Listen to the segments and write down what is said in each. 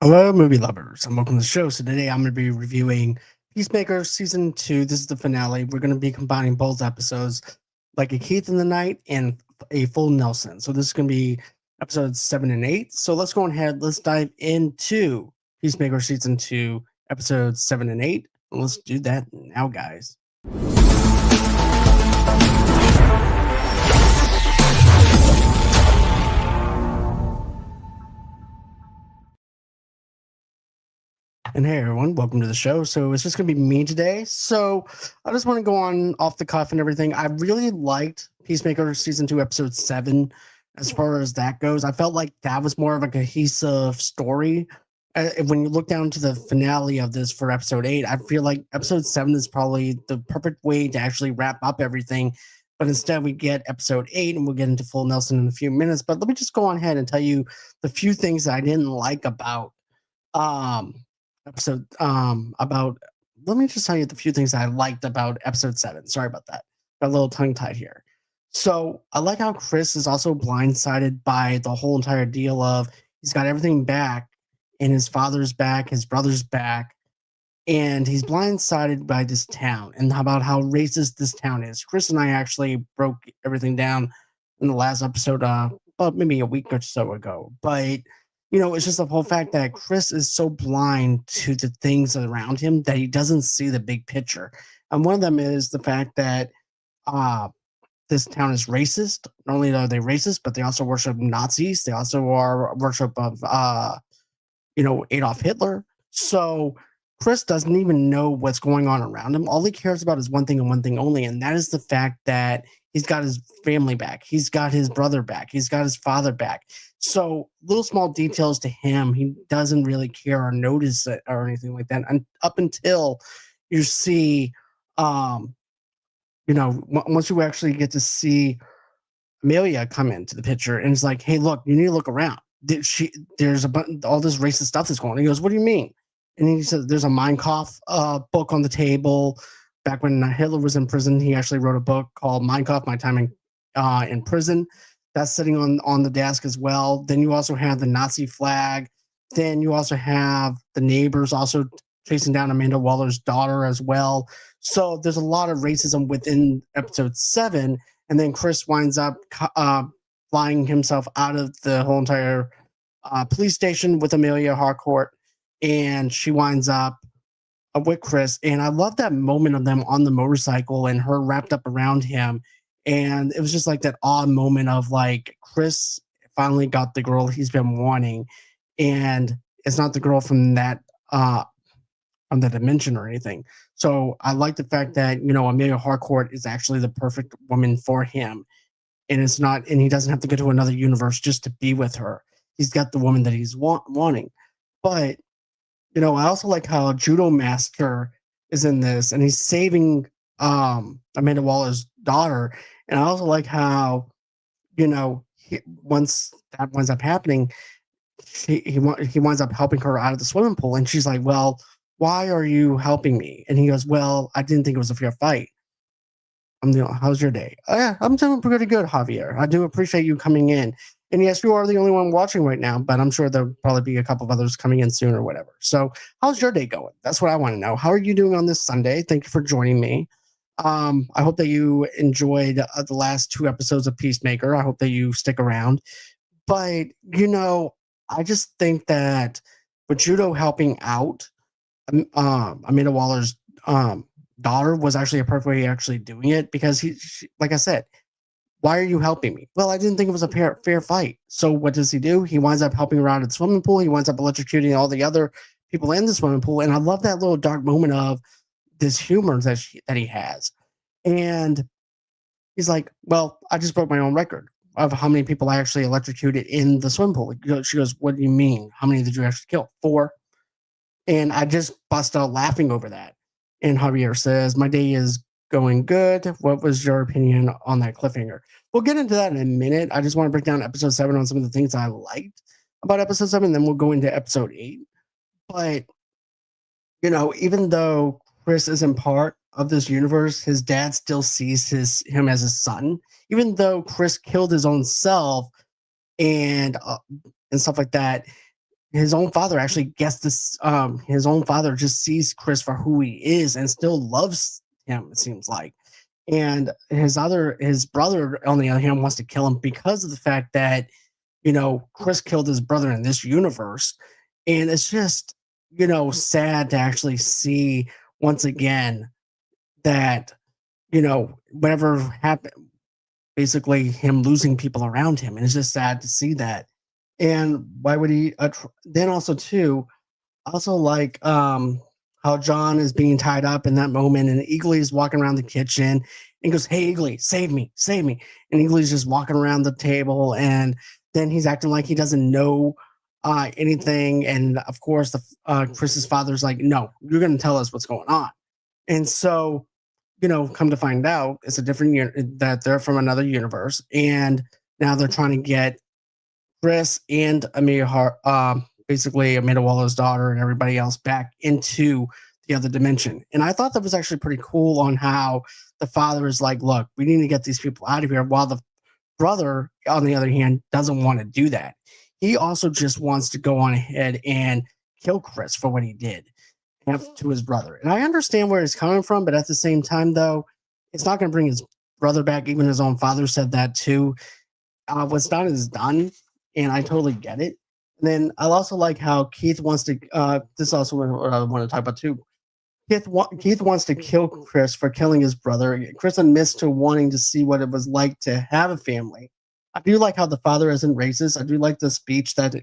Hello, movie lovers, and welcome to the show. So today I'm going to be reviewing Peacemaker season 2. This is the finale. We're going to be combining both episodes, like a Keith in the Night and a full Nelson. So this is going to be episodes 7 and 8. So let's go ahead. Let's dive into Peacemaker season 2, episodes 7 and 8. Let's do that now, guys. And hey everyone, welcome to the show. So it's just gonna be me today. So I just want to go on off the cuff and everything. I really liked Peacemaker season 2, episode 7. As far as that goes, I felt like that was more of a cohesive story. When you look down to the finale of this for episode 8, I feel like episode 7 is probably the perfect way to actually wrap up everything. But instead, we get episode 8, and we'll get into full Nelson in a few minutes. But let me just go on ahead and tell you the few things that I didn't like um episode about let me just tell you the few things I liked about episode 7. Sorry about that. Got a little tongue tied here. So I like how Chris is also blindsided by the whole entire deal of he's got everything back and his father's back, his brother's back, and he's blindsided by this town and about how racist this town is. Chris and I actually broke everything down in the last episode, about maybe a week or so ago. But it's just the whole fact that Chris is so blind to the things around him that he doesn't see the big picture. And one of them is the fact that uh, this town is racist. Not only are they racist, but they also worship Nazis. They also are worship of Adolf Hitler. So Chris doesn't even know what's going on around him. All he cares about is one thing and one thing only, and that is the fact that he's got his family back. He's got his brother back. He's got his father back. So little small details to him, he doesn't really care or notice it or anything like that. And up until you see, um, once you actually get to see Amelia come into the picture and it's like, hey, look, you need to look around. There's all this racist stuff that's going on. He goes, what do you mean? And he says, there's a Minecraft book on the table. Back when Hitler was in prison, he actually wrote a book called Minecraft: My Time in Prison. That's sitting on the desk as well. Then you also have the Nazi flag. Then you also have the neighbors also chasing down Amanda Waller's daughter as well. So there's a lot of racism within episode 7, and then Chris winds up flying himself out of the whole entire police station with Amelia Harcourt, and she winds up with Chris. And I love that moment of them on the motorcycle and her wrapped up around him. And it was just like that odd moment of like Chris finally got the girl he's been wanting, and it's not the girl from the dimension or anything. So I like the fact that Amelia Harcourt is actually the perfect woman for him, and it's not, and he doesn't have to go to another universe just to be with her. He's got the woman that he's wanting. But I also like how Judo Master is in this, and he's saving Amanda Waller's daughter. And I also like how once that winds up happening, he winds up helping her out of the swimming pool, and she's like, "Well, why are you helping me?" And he goes, "Well, I didn't think it was a fair fight." How's your day? Oh, yeah, I'm doing pretty good, Javier. I do appreciate you coming in. And yes, you are the only one watching right now, but I'm sure there'll probably be a couple of others coming in soon or whatever. So, how's your day going? That's what I want to know. How are you doing on this Sunday? Thank you for joining me. I hope that you enjoyed the last 2 episodes of Peacemaker. I hope that you stick around. But, I just think that with Judo helping out, Amanda Waller's daughter was actually a perfect way of actually doing it because like I said, why are you helping me? Well, I didn't think it was a fair fight. So what does he do? He winds up helping around at the swimming pool. He winds up electrocuting all the other people in the swimming pool. And I love that little dark moment of this humor that he has. And he's like, well, I just broke my own record of how many people I actually electrocuted in the swimming pool. She goes, what do you mean? How many did you actually kill? 4. And I just bust out laughing over that. And Javier says, my day is going good. What was your opinion on that cliffhanger? We'll get into that in a minute. I just want to break down episode 7 on some of the things I liked about episode 7. Then we'll go into episode 8. But, even though Chris isn't part of this universe, his dad still sees him as his son. Even though Chris killed his own self and stuff like that, his own father actually gets this. His own father just sees Chris for who he is and still loves him. It seems like, and his brother on the other hand wants to kill him because of the fact that Chris killed his brother in this universe, and it's just sad to actually see once again that whatever happened, basically him losing people around him, and it's just sad to see that. And why would he? Then also too, also like how John is being tied up in that moment, and Eagly is walking around the kitchen and goes, "Hey Eagly, save me, save me!" And Eagly's just walking around the table, and then he's acting like he doesn't know anything. And of course, Chris's father's like, "No, you're going to tell us what's going on." And so, come to find out, it's a different that they're from another universe, and now they're trying to get Chris and basically Amanda Waller's daughter and everybody else back into the other dimension. And I thought that was actually pretty cool on how the father is like, look, we need to get these people out of here, while the brother, on the other hand, doesn't want to do that. He also just wants to go on ahead and kill Chris for what he did to his brother. And I understand where he's coming from, but at the same time, though, it's not going to bring his brother back. Even his own father said that too. What's done is done, and I totally get it. And then I also like how Keith wants to. This is also what I want to talk about too. Keith wants to kill Chris for killing his brother. Chris admits to wanting to see what it was like to have a family. I do like how the father isn't racist. I do like the speech that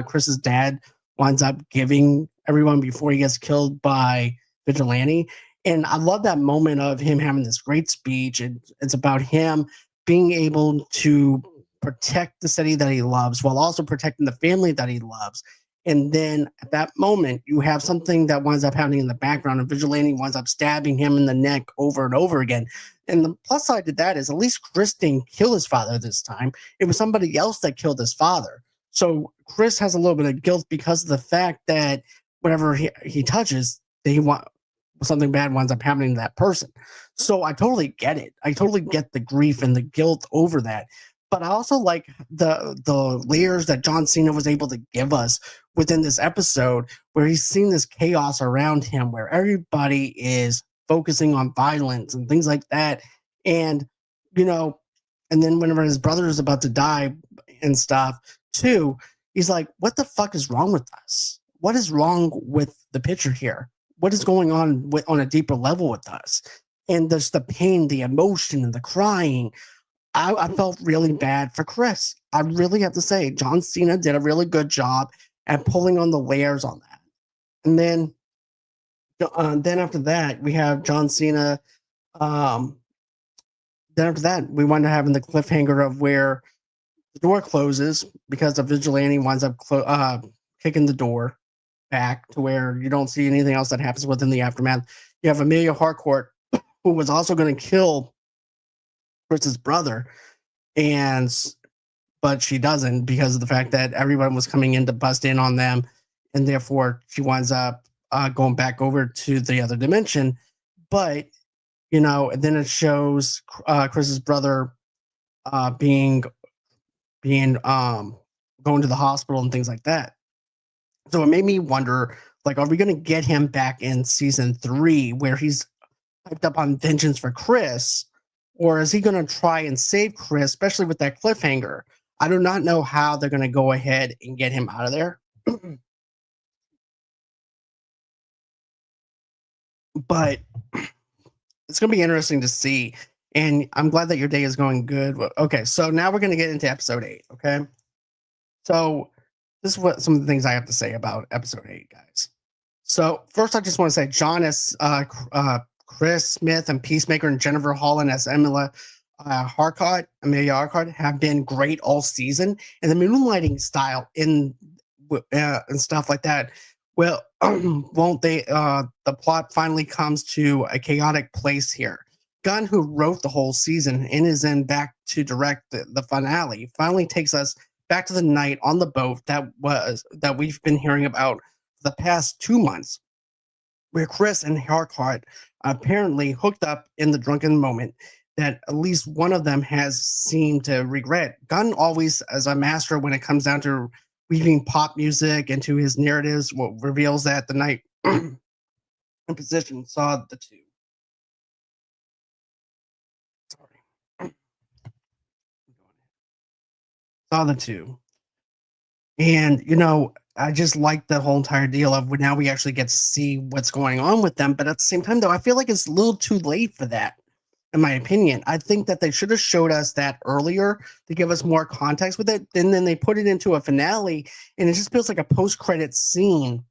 Chris's dad winds up giving everyone before he gets killed by Vigilante. And I love that moment of him having this great speech. And it's about him being able to protect the city that he loves while also protecting the family that he loves. And then at that moment, you have something that winds up happening in the background, and Vigilante winds up stabbing him in the neck over and over again. And the plus side to that is at least Chris didn't kill his father this time. It was somebody else that killed his father. So Chris has a little bit of guilt because of the fact that whatever he touches, they want something bad winds up happening to that person. So I totally get it. I totally get the grief and the guilt over that. But I also like the layers that John Cena was able to give us within this episode, where he's seen this chaos around him, where everybody is focusing on violence and things like that. And, you know, and then whenever his brother is about to die and stuff too, he's like, what the fuck is wrong with us? What is wrong with the picture here? What is going on on a deeper level with us? And there's the pain, the emotion, and the crying. I felt really bad for Chris. I really have to say, John Cena did a really good job at pulling on the layers on that. And then after that, we have John Cena. Um, then after that, we wind up having the cliffhanger of where the door closes because the vigilante winds up kicking the door back to where you don't see anything else that happens within the aftermath. You have Amelia Harcourt, who was also going to kill Chris's brother, and but she doesn't because of the fact that everyone was coming in to bust in on them, and therefore she winds up going back over to the other dimension. But then it shows Chris's brother being going to the hospital and things like that. So it made me wonder, like, are we going to get him back in season 3 where he's hyped up on vengeance for Chris, or is he going to try and save Chris, especially with that cliffhanger? I do not know how they're going to go ahead and get him out of there. But it's going to be interesting to see. And I'm glad that your day is going good. Okay, so now we're going to get into episode 8. Okay. So this is what some of the things I have to say about episode 8, guys. So first, I just want to say John as Chris Smith and Peacemaker and Jennifer Holland as Amelia Harcourt have been great all season, and the moonlighting style and stuff like that. Well, won't they? The plot finally comes to a chaotic place here. Gunn, who wrote the whole season and is in back to direct the finale, finally takes us back to the night on the boat that we've been hearing about the past 2 months, where Chris and Harcourt apparently hooked up in the drunken moment that at least one of them has seemed to regret. Gunn always, as a master when it comes down to weaving pop music into his narratives, what reveals that the night in position saw the two. Sorry. Saw the two. And, I just like the whole entire deal of now we actually get to see what's going on with them. But at the same time, though, I feel like it's a little too late for that, in my opinion. I think that they should have showed us that earlier to give us more context with it. And then they put it into a finale, and it just feels like a post-credit scene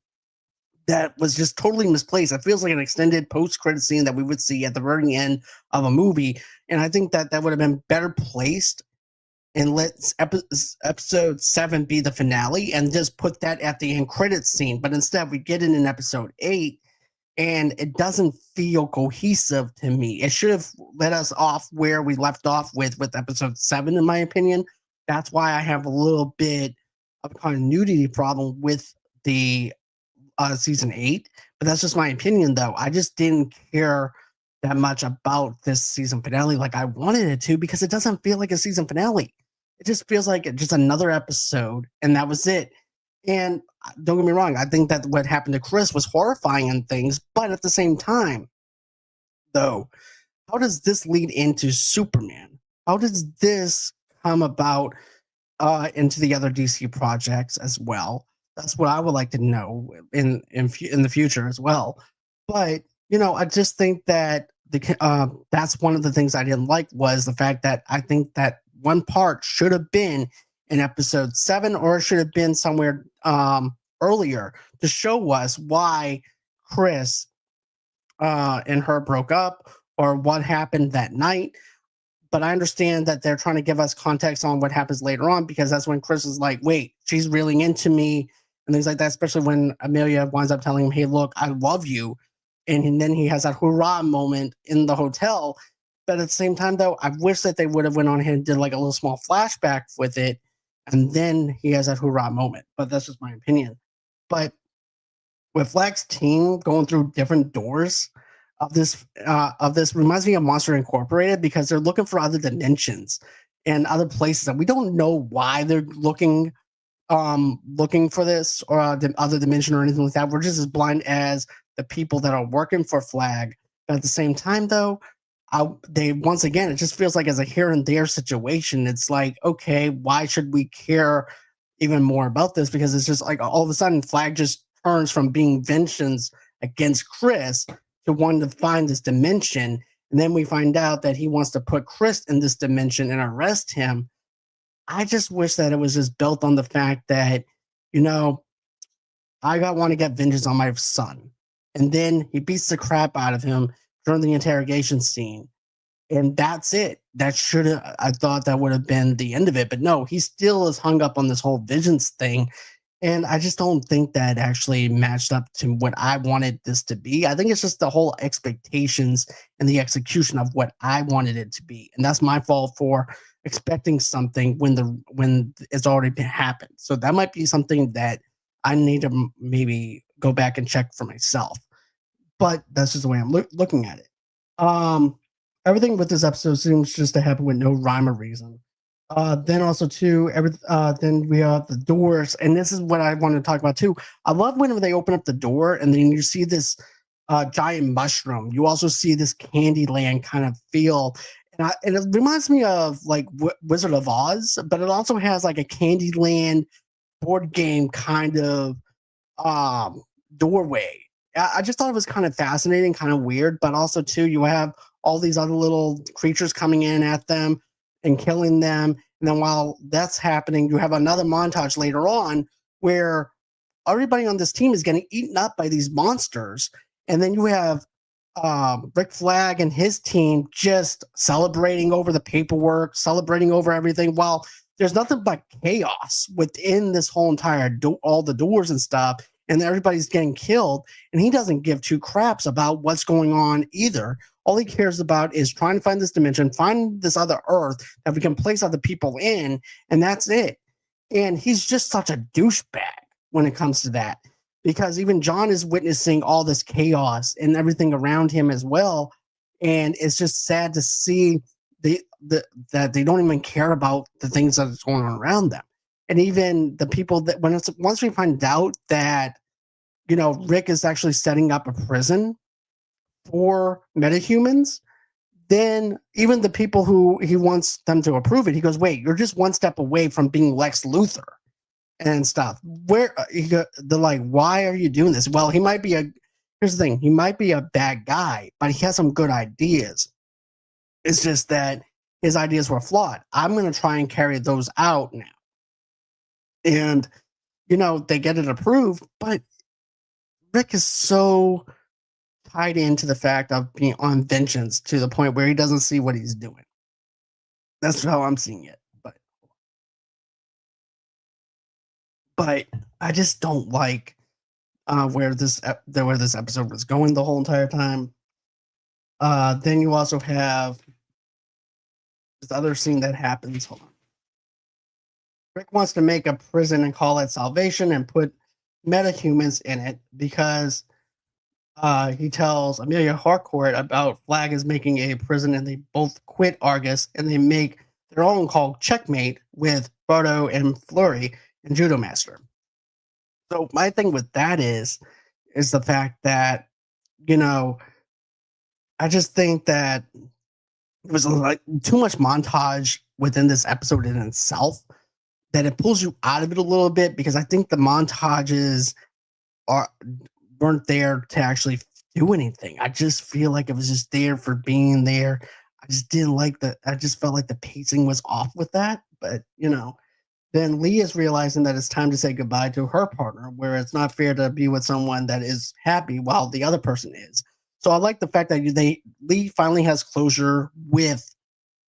that was just totally misplaced. It feels like an extended post-credit scene that we would see at the very end of a movie. And I think that that would have been better placed and let episode 7 be the finale and just put that at the end credits scene. But instead, we get it in episode 8, and it doesn't feel cohesive to me. It should have let us off where we left off with episode 7, in my opinion. That's why I have a little bit of a continuity problem with the season 8. But that's just my opinion, though. I just didn't care that much about this season finale like I wanted it to, because it doesn't feel like a season finale. It just feels like just another episode, and that was it. And don't get me wrong, I think that what happened to Chris was horrifying and things, but at the same time, though, how does this lead into Superman? How does this come about into the other DC projects as well? That's what I would like to know in the future as well. But I just think that that's one of the things I didn't like, was the fact that I think that one part should have been in episode 7, or it should have been somewhere earlier, to show us why Chris and her broke up, or what happened that night. But I understand that they're trying to give us context on what happens later on, because that's when Chris is like, wait, she's really into me, and things like that, especially when Amelia winds up telling him, hey, look, I love you. And then he has that hurrah moment in the hotel. But at the same time, though, I wish that they would have went on ahead and did like a little small flashback with it, and then he has that hurrah moment. But that's just my opinion. But with Flag's team going through different doors of this reminds me of Monster Incorporated, because they're looking for other dimensions and other places, and we don't know why they're looking for this, or the other dimension or anything like that. We're just as blind as the people that are working for Flag. But at the same time, though, they once again, it just feels like as a here and there situation. It's like, okay, why should we care even more about this? Because it's just like all of a sudden Flag just turns from being vengeance against Chris to wanting to find this dimension. And then we find out that he wants to put Chris in this dimension and arrest him. I just wish that it was just built on the fact that, you know, want to get vengeance on my son. And then he beats the crap out of him during the interrogation scene. And that's it. That should have, I thought that would have been the end of it. But no, he still is hung up on this whole visions thing. And I just don't think that actually matched up to what I wanted this to be. I think it's just the whole expectations and the execution of what I wanted it to be. And that's my fault for expecting something when it's already been happened. So that might be something that I need to maybe go back and check for myself. But that's just the way I'm looking at it. Um, Everything with this episode seems just to happen with no rhyme or reason. Then also too, then we have the doors, and this is what I want to talk about too. I love whenever they open up the door, and then you see this giant mushroom. You also see this Candyland kind of feel, and it reminds me of like Wizard of Oz, but it also has like a Candyland board game kind of doorway. I just thought it was kind of fascinating, kind of weird, but also too, you have all these other little creatures coming in at them and killing them. And then while that's happening, you have another montage later on where everybody on this team is getting eaten up by these monsters. And then you have Rick Flag and his team just celebrating over the paperwork, celebrating over everything, while there's nothing but chaos within this whole entire all the doors and stuff, and everybody's getting killed, and he doesn't give two craps about what's going on either. All he cares about is trying to find this dimension, find this other Earth that we can place other people in, and that's it. And he's just such a douchebag when it comes to that, because even John is witnessing all this chaos and everything around him as well, and it's just sad to see that they don't even care about the things that's going on around them. And even the people that once we find out that Rick is actually setting up a prison for metahumans, then even the people who he wants them to approve it, he goes, "Wait, you're just one step away from being Lex Luthor and stuff." They're like, "Why are you doing this?" Well, he might be a. Here's the thing: he might be a bad guy, but he has some good ideas. It's just that his ideas were flawed. I'm going to try and carry those out now, and they get it approved. But Rick is so tied into the fact of being on vengeance to the point where he doesn't see what he's doing. That's how I'm seeing it. But I just don't like where this episode was going the whole entire time. Then you also have this other scene that happens. Hold on. Rick wants to make a prison and call it Salvation and put metahumans in it because he tells Amelia Harcourt about Flag is making a prison, and they both quit Argus and they make their own called Checkmate with Bardo and Flurry and Judo Master. So my thing with that is the fact that I just think that it was like too much montage within this episode in itself that it pulls you out of it a little bit, because I think the montages are weren't there to actually do anything. I just feel like it was just there for being there. I just didn't like I just felt like the pacing was off with that. But then Lee is realizing that it's time to say goodbye to her partner, where it's not fair to be with someone that is happy while the other person is. So I like the fact that Lee finally has closure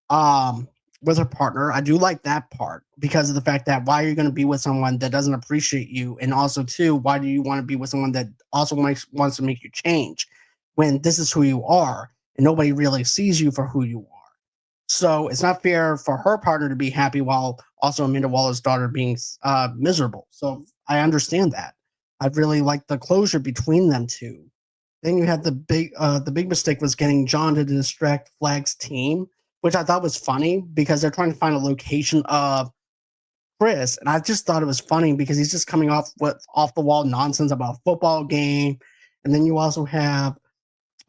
um with her partner. I do like that part because of the fact that why are you going to be with someone that doesn't appreciate you, and also too, why do you want to be with someone that also wants to make you change when this is who you are and nobody really sees you for who you are. So it's not fair for her partner to be happy while also Amanda Waller's daughter being miserable. So I understand that. I really like the closure between them two. Then you had the big mistake was getting John to distract Flag's team, which I thought was funny because they're trying to find a location of Chris, and I just thought it was funny because he's just coming off with off the wall nonsense about a football game, and then you also have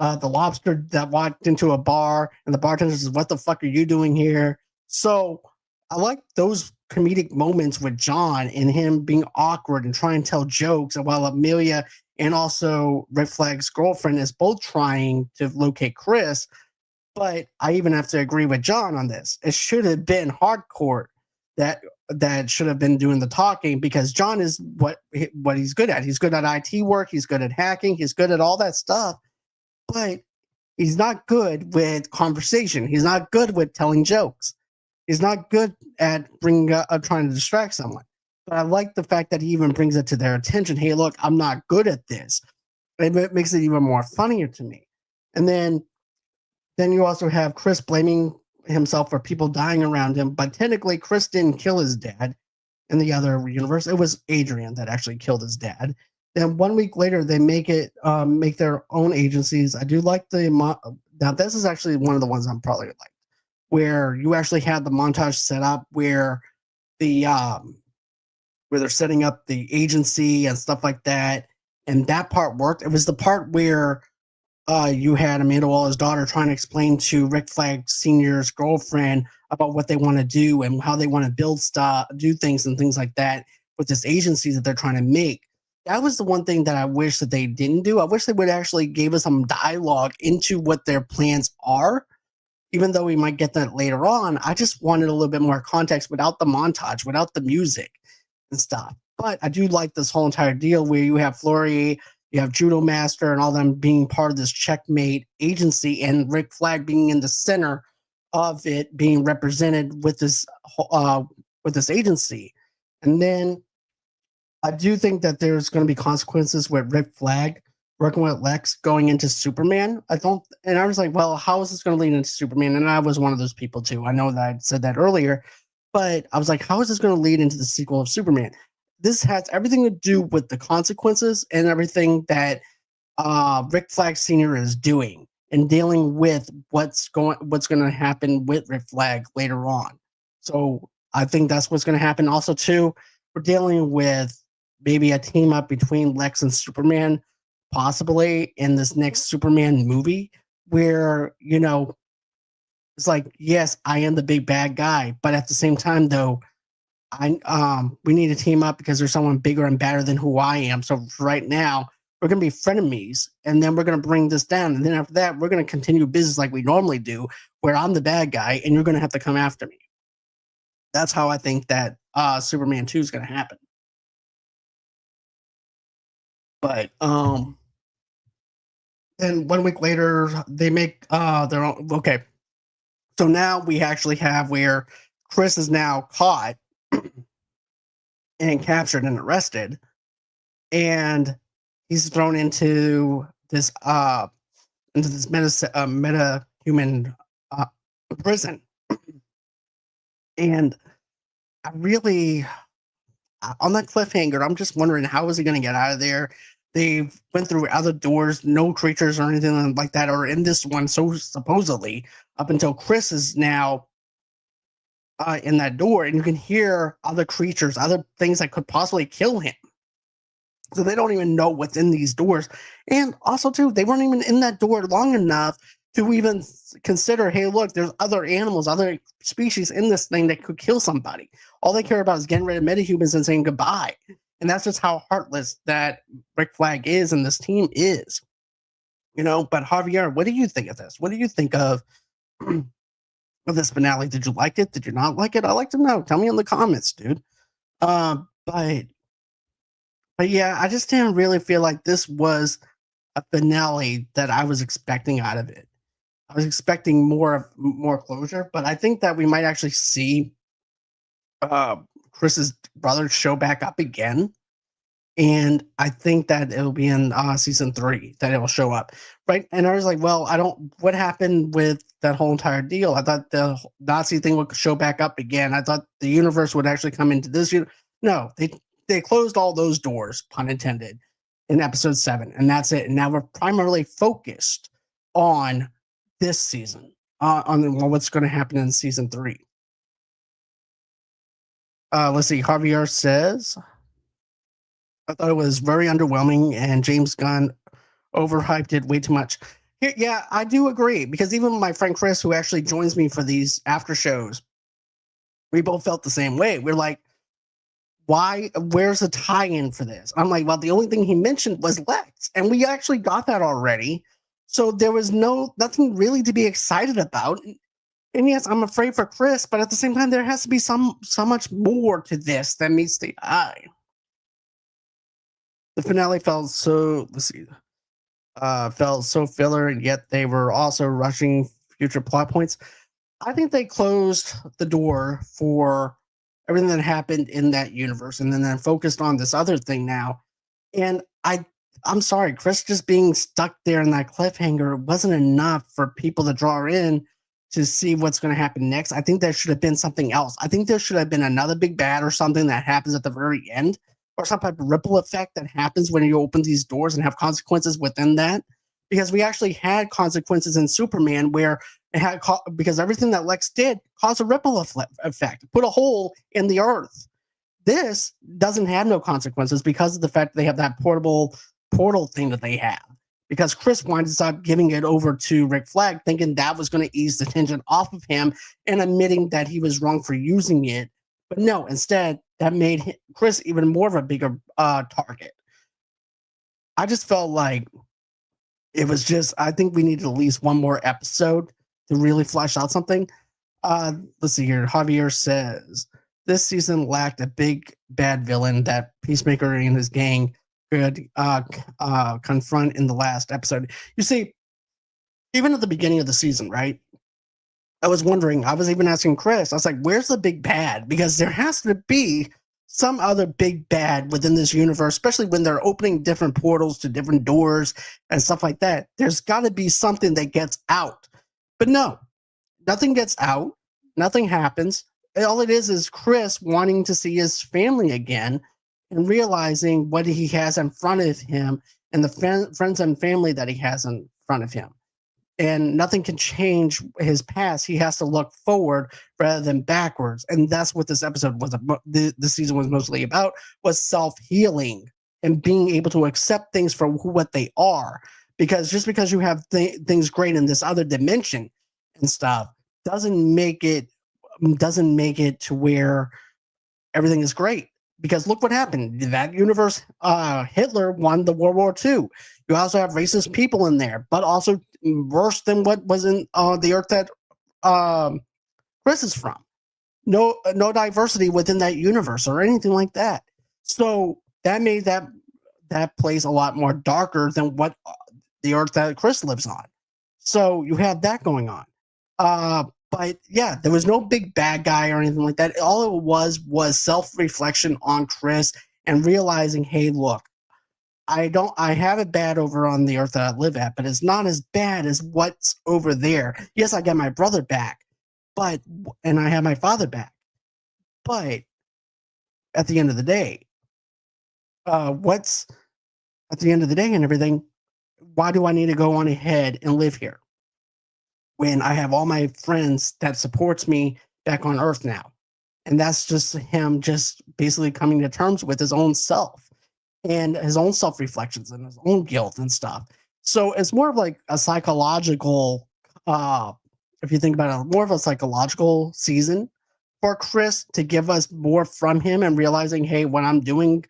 the lobster that walked into a bar, and the bartender says, "What the fuck are you doing here?" So I like those comedic moments with John and him being awkward and trying to tell jokes, and while Amelia and also Red Flag's girlfriend is both trying to locate Chris. But I even have to agree with John on this. It should have been Hardcore that should have been doing the talking, because John is what he's good at. He's good at IT work. He's good at hacking. He's good at all that stuff. But he's not good with conversation. He's not good with telling jokes. He's not good at trying to distract someone. But I like the fact that he even brings it to their attention. Hey, look, I'm not good at this. It makes it even more funnier to me. And then you also have Chris blaming himself for people dying around him, but technically Chris didn't kill his dad in the other universe. It was Adrian that actually killed his dad. Then 1 week later, they make their own agencies. I do like now this is actually one of the ones I'm probably like, where you actually had the montage set up where the where they're setting up the agency and stuff like that, and that part worked. It was the part where you had Amanda Waller's daughter trying to explain to Rick Flag Sr.'s girlfriend about what they want to do and how they want to build stuff, do things and things like that with this agency that they're trying to make. That was the one thing that I wish that they didn't do. I wish they would actually give us some dialogue into what their plans are, even though we might get that later on. I just wanted a little bit more context without the montage, without the music and stuff. But I do like this whole entire deal where you have Flurry, you have Judo Master, and all them being part of this Checkmate agency, and Rick Flag being in the center of it, being represented with this agency. And then I do think that there's going to be consequences with Rick Flag working with Lex going into Superman. And I was like, well, how is this going to lead into Superman? And I was one of those people too. I know that I said that earlier, but I was like, how is this going to lead into the sequel of Superman? This has everything to do with the consequences and everything that Rick Flag Sr. is doing and dealing with what's going to happen with Rick Flag later on. So I think that's what's going to happen. Also, too, we're dealing with maybe a team up between Lex and Superman, possibly in this next Superman movie, where it's like, yes, I am the big bad guy, but at the same time, though, I we need to team up because there's someone bigger and better than who I am. So right now, we're gonna be frenemies, and then we're gonna bring this down, and then after that, we're gonna continue business like we normally do, where I'm the bad guy, and you're gonna have to come after me. That's how I think that Superman 2 is gonna happen. But then 1 week later, they make their own. Okay, so now we actually have where Chris is now caught and captured and arrested, and he's thrown into this meta human uh, prison. And I really on that cliffhanger, I'm just wondering how is he going to get out of there. They went through other doors, no creatures or anything like that are in this one, so supposedly up until Chris is now in that door, and you can hear other creatures, other things that could possibly kill him. So they don't even know what's in these doors. And also, too, they weren't even in that door long enough to even consider, hey, look, there's other animals, other species in this thing that could kill somebody. All they care about is getting rid of metahumans and saying goodbye. And that's just how heartless that Rick Flag is and this team is. But Javier, what do you think of this? What do you think of this finale? Did you like it? Did you not like it? I'd like to know. Tell me in the comments, dude. But yeah, I just didn't really feel like this was a finale that I was expecting out of it. I was expecting more closure, but I think that we might actually see uh, Chris's brother show back up again, and I think that it'll be in season 3 that it'll show up, right? And I was like, well, I don't. What happened with that whole entire deal? I thought the Nazi thing would show back up again. I thought the universe would actually come into this. No, they closed all those doors, pun intended, in episode 7, and that's it. And now we're primarily focused on this season, on what's going to happen in season 3. Let's see. Javier says, I thought it was very underwhelming, and James Gunn overhyped it way too much. Yeah, I do agree, because even my friend Chris, who actually joins me for these after shows, we both felt the same way. We're like, where's the tie-in for this? I'm like, well, the only thing he mentioned was Lex, and we actually got that already. So there was nothing really to be excited about. And yes, I'm afraid for Chris, but at the same time, there has to be so much more to this than meets the eye. The finale felt so, let's see, felt so filler, and yet they were also rushing future plot points. I think they closed the door for everything that happened in that universe, and then focused on this other thing now. And I'm sorry, Chris just being stuck there in that cliffhanger wasn't enough for people to draw in to see what's going to happen next. I think there should have been something else. I think there should have been another big bad or something that happens at the very end, or some type of ripple effect that happens when you open these doors and have consequences within that. Because we actually had consequences in Superman where it had because everything that Lex did caused a ripple effect, put a hole in the earth. This doesn't have no consequences because of the fact that they have that portable portal thing that they have. Because Chris winds up giving it over to Rick Flag, thinking that was going to ease the tension off of him and admitting that he was wrong for using it. But no, instead, that made Chris even more of a bigger target. I just felt like it was just, I think we needed at least one more episode to really flesh out something. Let's see here. Javier says, this season lacked a big bad villain that Peacemaker and his gang could confront in the last episode. You see, even at the beginning of the season, right? I was wondering, I was even asking Chris, I was like, where's the big bad? Because there has to be some other big bad within this universe, especially when they're opening different portals to different doors and stuff like that. There's got to be something that gets out. But no, nothing gets out. Nothing happens. All it is Chris wanting to see his family again and realizing what he has in front of him and the friends and family that he has in front of him. and nothing can change his past. He has to look forward rather than backwards, and that's what this episode was about. The season was mostly about, was self healing and being able to accept things for what they are. Because just because you have things great in this other dimension and stuff doesn't make it to where everything is great. Because look what happened. That universe, Hitler won the World War II. You also have racist people in there, but also worse than what was in the Earth that um, Chris is from. No diversity within that universe or anything like that. So that made that place a lot more darker than what the Earth that Chris lives on. So you have that going on. But yeah, there was no big bad guy or anything like that. All it was self-reflection on Chris and realizing, hey, look, I have it bad over on the Earth that I live at, but it's not as bad as what's over there. Yes, I got my brother back, and I have my father back. But at the end of the day, what's at the end of the day and everything, why do I need to go on ahead and live here when I have all my friends that supports me back on Earth now? And that's just him just basically coming to terms with his own self and his own self-reflections and his own guilt and stuff. So it's more of like a psychological, uh, if you think about it, more of a psychological season for Chris to give us more from him and realizing, hey, what I'm doing,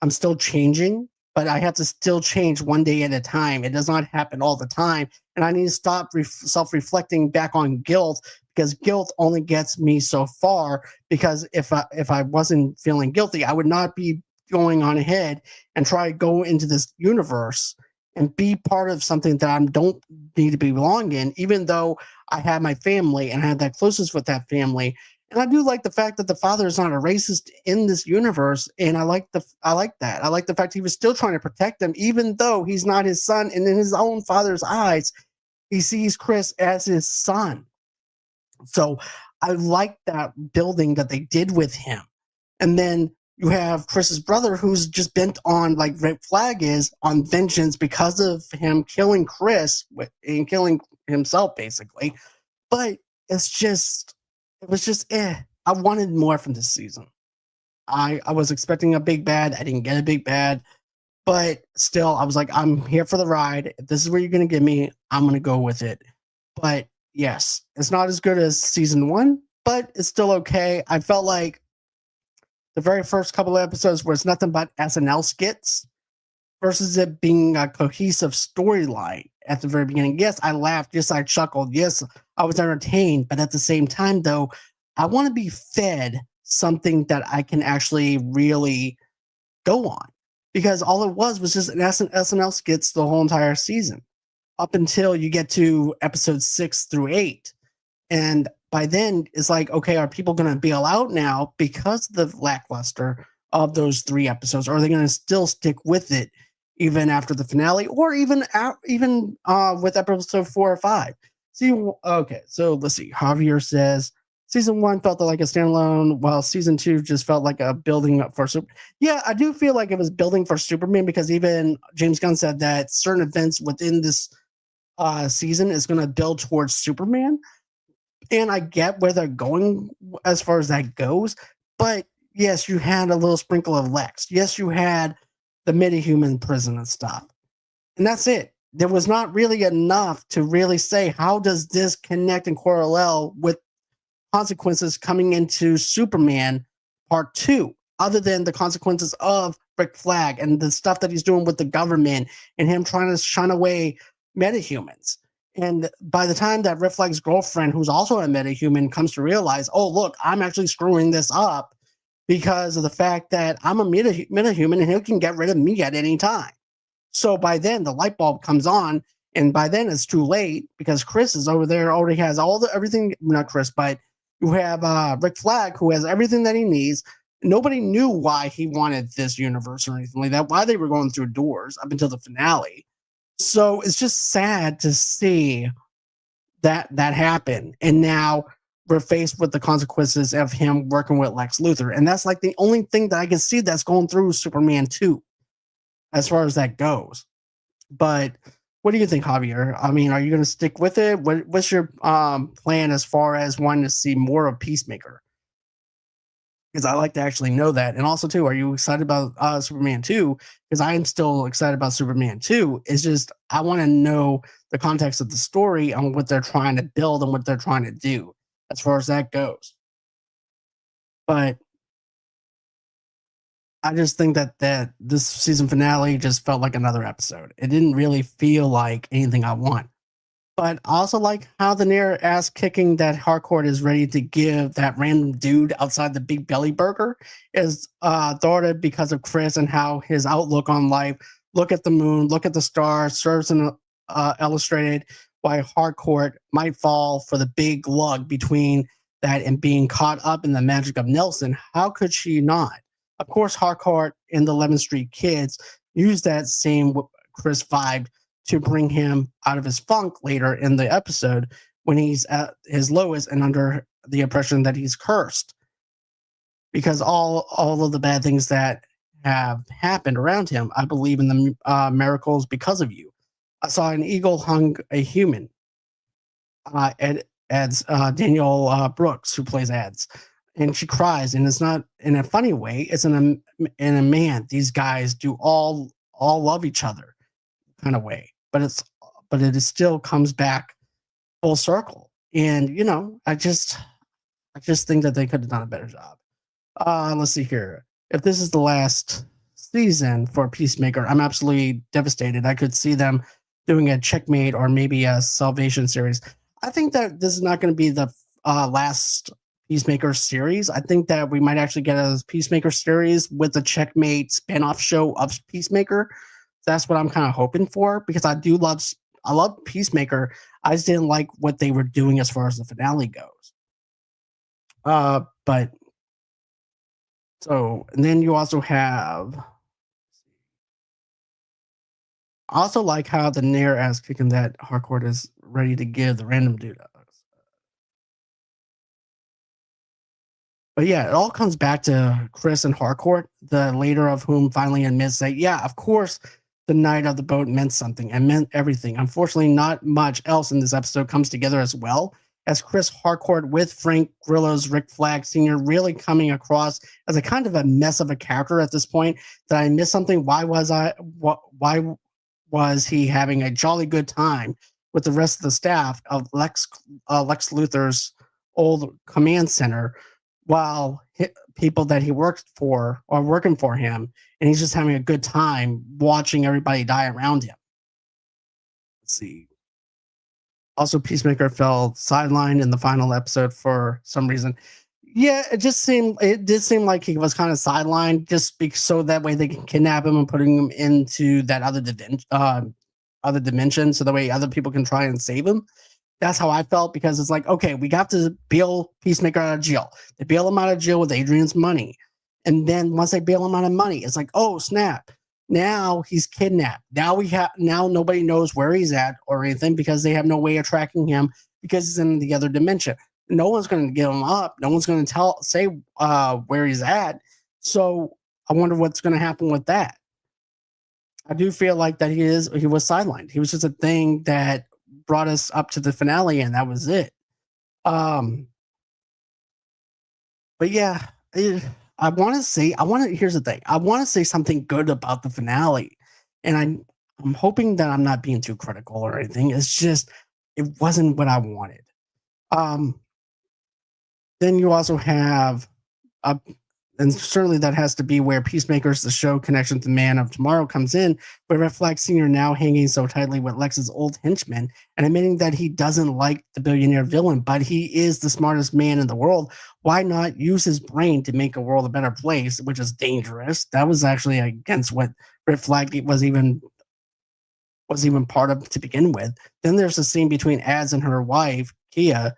I'm still changing, but I have to still change one day at a time. It does not happen all the time. And I need to stop self-reflecting back on guilt, because guilt only gets me so far. Because if I wasn't feeling guilty, I would not be going on ahead and try to go into this universe and be part of something that I don't need to belong in, even though I have my family and I have that closest with that family. And I do like the fact that the father is not a racist in this universe, and I like that. I like the fact he was still trying to protect him, even though he's not his son. And in his own father's eyes, he sees Chris as his son. So I like that building that they did with him. And then you have Chris's brother, who's just bent on, like Red Flag is, on vengeance because of him killing Chris and killing himself, basically. But it was just I wanted more from this season. I was expecting a big bad. I didn't get a big bad, but still, I was like, I'm here for the ride. If this is where you're gonna give me, I'm gonna go with it. But yes, it's not as good as season one, but it's still okay. I felt like the very first couple of episodes was nothing but SNL skits versus it being a cohesive storyline at the very beginning. Yes, I laughed. Yes, I chuckled. Yes, I was entertained. But at the same time, though, I want to be fed something that I can actually really go on. Because all it was just an SNL skits the whole entire season up until you get to episode 6 through 8. And by then, it's like, okay, are people going to bail out now because of the lackluster of those 3 episodes? Or are they going to still stick with it even after the finale, or even with episode 4 or 5? See, okay, so let's see. Javier says season 1 felt like a standalone, while season 2 just felt like a building up for Super. Yeah, I do feel like it was building for Superman, because even James Gunn said that certain events within this season is going to build towards Superman. And I get where they're going as far as that goes. But yes, you had a little sprinkle of Lex. Yes, you had the metahuman prison and stuff. And that's it. There was not really enough to really say, how does this connect and correlate with consequences coming into Superman Part 2, other than the consequences of Rick Flag and the stuff that he's doing with the government and him trying to shun away metahumans. And by the time that Rick Flag's girlfriend, who's also a metahuman, comes to realize, oh, look, I'm actually screwing this up because of the fact that I'm a metahuman and he can get rid of me at any time. So by then the light bulb comes on, and by then it's too late, because Chris is over there, already has everything, not Chris, but you have Rick Flag, who has everything that he needs. Nobody knew why he wanted this universe or anything like that, why they were going through doors up until the finale. So it's just sad to see that happen. And now we're faced with the consequences of him working with Lex Luthor. And that's like the only thing that I can see that's going through Superman 2 as far as that goes. But What do you think, Javier? I mean, are you going to stick with it? What's your plan as far as wanting to see more of Peacemaker? Because I like to actually know that. And also, too, are you excited about Superman 2? Because I am still excited about Superman 2. It's just I want to know the context of the story and what they're trying to build and what they're trying to do as far as that goes. But I just think that this season finale just felt like another episode. It didn't really feel like anything I want. But I also like how the near ass kicking that Harcourt is ready to give that random dude outside the Big Belly Burger is thwarted because of Chris and how his outlook on life. Look at the moon, look at the stars, serves an illustrated why Harcourt might fall for the big lug between that and being caught up in the magic of Nelson. How could she not? Of course, Harcourt and the 11th Street Kids use that same Chris vibe to bring him out of his funk later in the episode when he's at his lowest and under the impression that he's cursed because all of the bad things that have happened around him. I believe in the miracles because of you. I saw an eagle hung a human. Adds Daniel Brooks, who plays Ads, and she cries, and it's not in a funny way. It's in a man. These guys do all love each other kind of way, but it is still comes back full circle. And I just think that they could have done a better job. Let's see here. If this is the last season for Peacemaker, I'm absolutely devastated. I could see them doing a checkmate or maybe a salvation series. I think that this is not going to be the last Peacemaker series. I think that we might actually get a Peacemaker series with a checkmate spinoff show of Peacemaker. That's what I'm kind of hoping for because I love Peacemaker. I just didn't like what they were doing as far as the finale goes. But so and then you also have I also like how the Nair ass kicking that Harcourt is ready to give the random dude. But yeah, it all comes back to Chris and Harcourt, the later of whom finally admits that, yeah, of course, the night of the boat meant something and meant everything. Unfortunately, not much else in this episode comes together as well as Chris Harcourt with Frank Grillo's Rick Flag Sr. really coming across as a kind of a mess of a character at this point. That I missed something? Why was he having a jolly good time with the rest of the staff of Lex Luthor's old command center while people that he worked for are working for him, and he's just having a good time watching everybody die around him. Let's see. Also, Peacemaker fell sidelined in the final episode for some reason. Yeah, it did seem like he was kind of sidelined so that way they can kidnap him and putting him into that other dimension, so that way other people can try and save him. That's how I felt because it's like, okay, we got to bail Peacemaker out of jail. They bail him out of jail with Adrian's money. And then once they bail him out of money, it's like, oh, snap. Now he's kidnapped. Now nobody knows where he's at or anything because they have no way of tracking him because he's in the other dimension. No one's going to give him up. No one's going to say where he's at. So I wonder what's going to happen with that. I do feel like that he was sidelined. He was just a thing that brought us up to the finale, and that was it. Um, but yeah, here's the thing. I want to say something good about the finale, and I'm hoping that I'm not being too critical or anything. It's just it wasn't what I wanted. Um, then you also have and certainly that has to be where Peacemaker's the show connection to Man of Tomorrow comes in, where Red Flag Sr. now hanging so tightly with Lex's old henchman and admitting that he doesn't like the billionaire villain, but he is the smartest man in the world. Why not use his brain to make a world a better place, which is dangerous? That was actually against what Red Flag was even part of to begin with. Then there's the scene between Ads and her wife, Kia,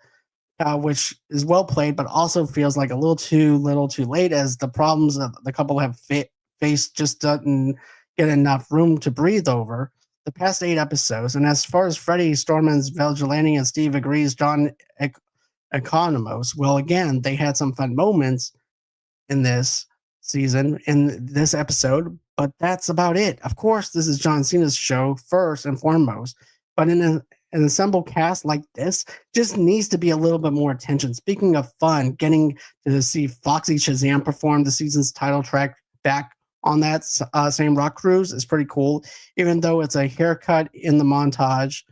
which is well played, but also feels like a little too late, as the problems that the couple have faced just doesn't get enough room to breathe over the past 8 episodes. And as far as Freddie Storman's Vigilante and Steve agrees, John Economos, well, again, they had some fun moments in this. season in this episode, but that's about it. Of course, this is John Cena's show first and foremost, but in an ensemble cast like this, just needs to be a little bit more attention. Speaking of fun, getting to see Foxy Shazam perform the season's title track back on that same rock cruise is pretty cool, even though it's a haircut in the montage,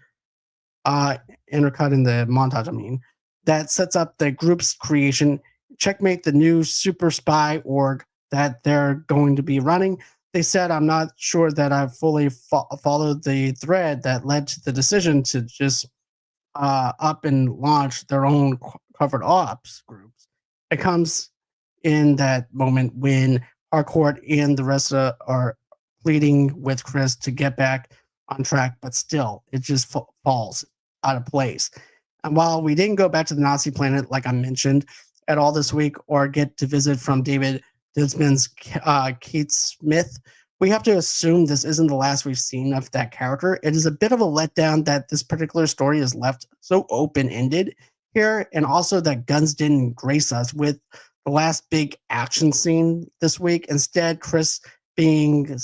uh, intercut in the montage, I mean, that sets up the group's creation. Checkmate the new super spy org that they're going to be running. They said, I'm not sure that I've fully followed the thread that led to the decision to just up and launch their own covered ops groups. It comes in that moment when Harcourt and the rest are pleading with Chris to get back on track, but still, it just falls out of place. And while we didn't go back to the Nazi planet, like I mentioned, at all this week, or get to visit from David Didsman's Kate Smith, we have to assume this isn't the last we've seen of that character. It is a bit of a letdown that this particular story is left so open-ended here, and also that Guns didn't grace us with the last big action scene this week. Instead, Chris being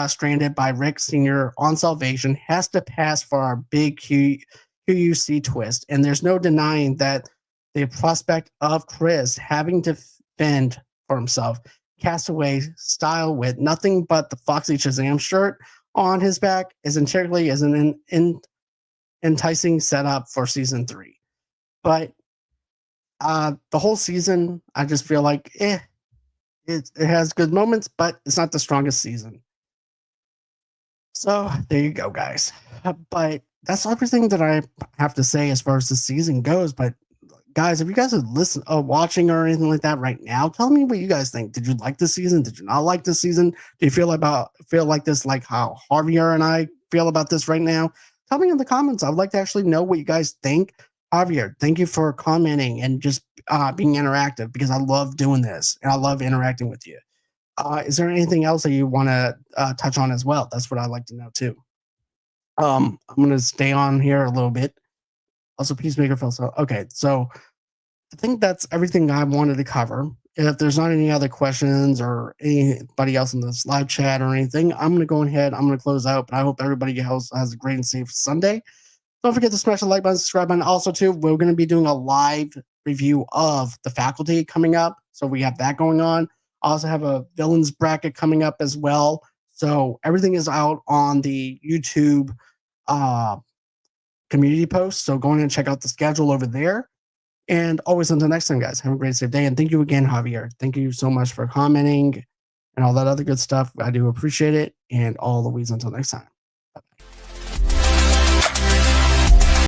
stranded by Rick Sr. on Salvation has to pass for our big QUC twist, and there's no denying that the prospect of Chris having to fend for himself, castaway style, with nothing but the Foxy Shazam shirt on his back, is entirely as an enticing setup for season 3. But the whole season, I just feel like it has good moments, but it's not the strongest season. So there you go, guys. But that's everything that I have to say as far as the season goes. But guys, if you guys are watching or anything like that right now, tell me what you guys think. Did you like this season? Did you not like this season? Do you feel like this, like how Javier and I feel about this right now? Tell me in the comments. I would like to actually know what you guys think. Javier, thank you for commenting and just being interactive, because I love doing this and I love interacting with you. Is there anything else that you want to touch on as well? That's what I'd like to know too. I'm going to stay on here a little bit. Also, Peacemaker fell so. Okay, so I think that's everything I wanted to cover. If there's not any other questions or anybody else in this live chat or anything, I'm going to go ahead. I'm going to close out. But I hope everybody has a great and safe Sunday. Don't forget to smash the like button, subscribe button. Also, too, we're going to be doing a live review of The Faculty coming up. So we have that going on. I also have a villains bracket coming up as well. So everything is out on the YouTube community post. So go in and check out the schedule over there. And always until next time, guys, have a great safe day. And thank you again, Javier. Thank you so much for commenting and all that other good stuff. I do appreciate it. And always until next time.